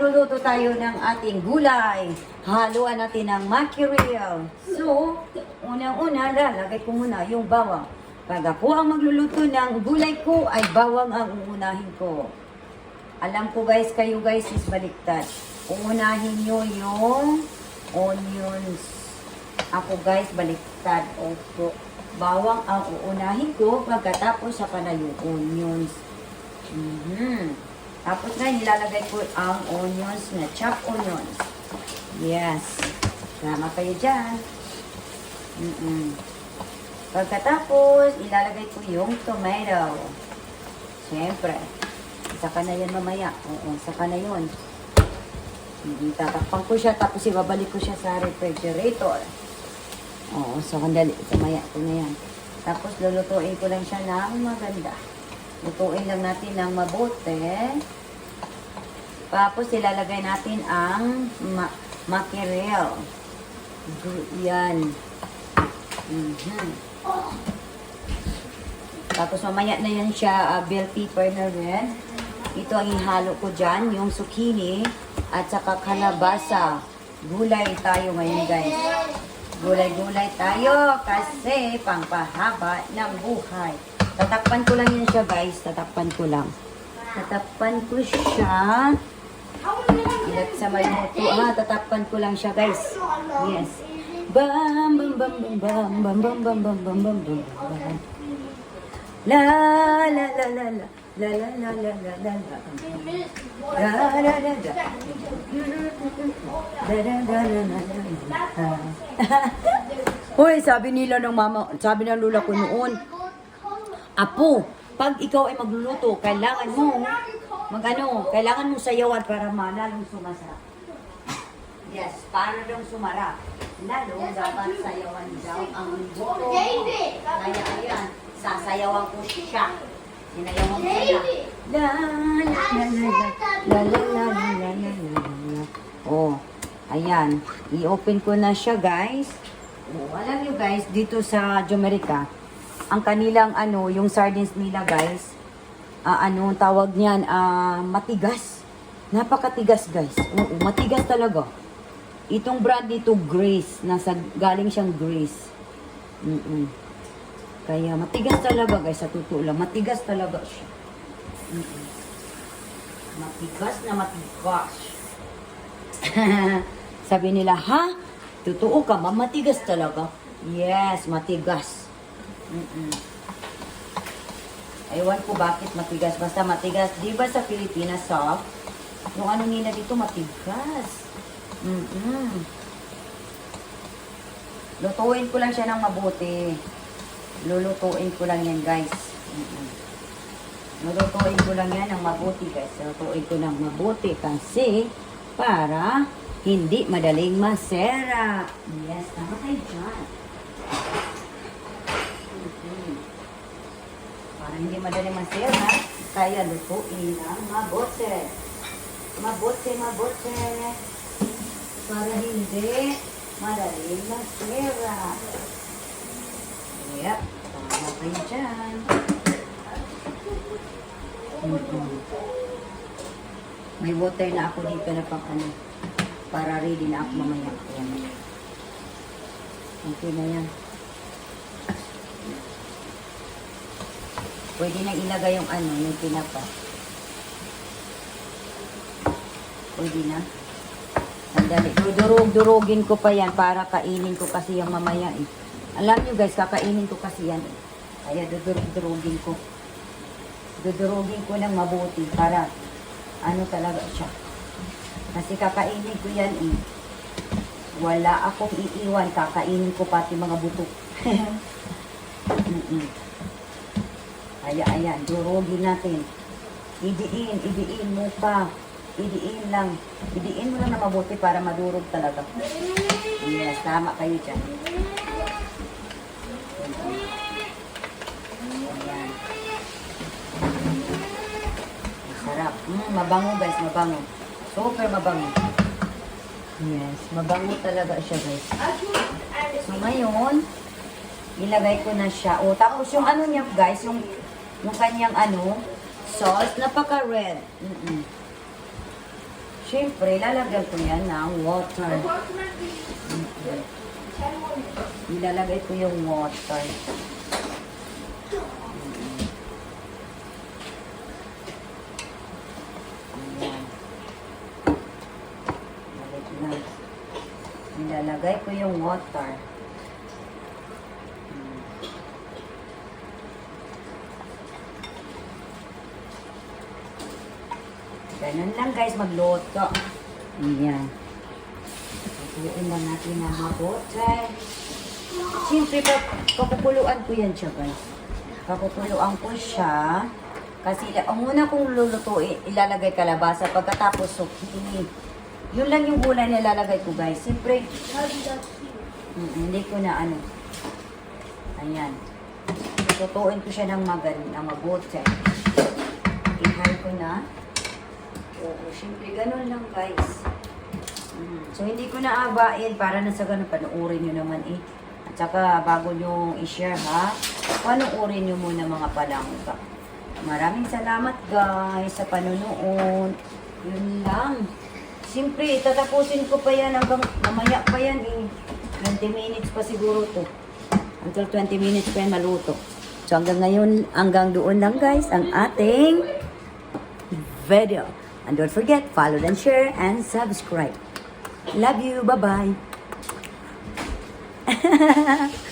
magluluto tayo ng ating gulay. Haluan natin ng mackerel. So, unang-una, lalagay ko muna yung bawang. Pag ako ang magluluto ng gulay ko, ay bawang ang uunahin ko. Alam ko guys, kayo guys is baliktad. Uunahin nyo yung onions. Ako guys, baliktad. Opo. Bawang ang uunahin ko, pagkatapos saka na yung onions. Tapos na, nilalagay ko ang onions na chopped onions. Yes. Tama kayo dyan. Pagkatapos, ilalagay ko yung tomato. Siyempre. Saka na yan mamaya. Oo, saka na yun. Tatakpan ko siya, tapos ibabalik ko siya sa refrigerator. Oo, so kandali. Mamaya ko na yan. Tapos lulutuin ko lang siya ng maganda. Lutuin lang natin ng mabuti. Tapos ilalagay natin ang mackerel. Yan. Tapos mamaya na yan siya, bell pepper na rin. Ito ang ihalo ko dyan, yung zucchini at saka kalabasa. Gulay tayo ngayon guys. Gulay-gulay tayo kasi pangpahaba ng buhay. Tatakpan ko lang yan siya guys. Tatakpan ko lang. Tatakpan ko siya. Ilat sa may moto. Tatakpan ko lang siya guys. Yes. Bam bam bam bam bam bam bam bam bam bam bam bam. La la la la la. La la la la la la la. La la la la. La la la la la. Hoy, sabi nila ng mama, sabi ng lula ko noon, Apo, pag ikaw ay magluluto, kailangan mo kailangan mo sayawan para malalong sumasarap. Yes, para daw sumarap. Lalo, dapat sayawan daw ang luto. Kaya ayan, sasayawan ko siya. Sinayawan ko siya. La la la la la la la la la. Oh, ayan. I-open ko na siya, guys. Oh, alam nyo guys, dito sa Jamaica, ang kanilang yung sardines nila guys, tawag niyan, matigas. Napakatigas guys. Oo, matigas talaga. Itong brand dito, Grace, galing siyang Grace. Kaya matigas talaga guys, sa totoo lang. Matigas talaga siya. Matigas na matigas. Sabi nila, ha? Totoo ka ba? Matigas talaga? Yes, matigas. Ewan ko bakit matigas. Basta matigas. Di ba sa Pilipinas soft? Yung nila dito matigas. Lutuin ko lang siya ng mabuti. Lulutuin ko lang yan guys. Lulutuin ko lang yan ng mabuti guys. Lulutuin ko ng mabuti kasi para hindi madaling masera. Yes, tama kayo dyan. Para hindi madaling masera, kaya lutuin ng mabuti. Mabuti. Para hindi madaling masera. Yep, tama kayo dyan. May water na ako dito na pang para ready na ako mamaya. Ayan. Okay na yan. Pwede na ilagay yung yung tinapa. Pwede na. Sandali. Durugin ko pa yan para kainin ko kasi yung mamaya eh. Alam nyo guys, kakainin ko kasi yan eh. Kaya durugin ko. Dudurugin ko ng mabuti para talaga siya. Kasi kakainin ko yan eh. Wala akong iiwan. Kakainin ko pati mga buto. Ayan, durugin natin. Idiin mo pa. Idiin lang. Idiin mo lang na mabuti para madurog talaga. Yes, tama kayo dyan. Ayan. Masarap. Mabango guys, mabango. Super mabango. Yes, mabango talaga siya guys. So ngayon, ilagay ko na siya. O, tapos yung niya guys, yung kanyang sauce, napaka-red. Siyempre, lalagyan ko yan ng water. Ilalagay ko yung water. Ayan. Balik na. Ilalagay ko yung water. Ganun lang guys, magluto. Ayan. Pagluin lang natin ng mabuti. Siyempre, pakukuluan ko yan siya guys. Pakukuluan ko siya. Kasi ang una kong lulutuin, ilalagay kalabasa. Pagkatapos, zucchini. Yun lang yung gulay na ilalagay ko guys. Siyempre, hindi ko na ano. Ayan. Tutuin ko siya ng mabuti. Ihay ko na. Oo, siyempre ganun lang guys. So hindi ko na abain para na sa ganun, panuorin nyo naman eh. At saka bago nyo i-share ha, panuorin nyo muna mga palangga. Maraming salamat guys sa panunood. Yun lang. Siyempre, tatapusin ko pa yan hanggang mamaya pa yan eh. 20 minutes pa siguro to. Until 20 minutes pa yan maluto. So hanggang doon lang guys ang ating video. And don't forget, follow and share and subscribe. Love you. Bye-bye.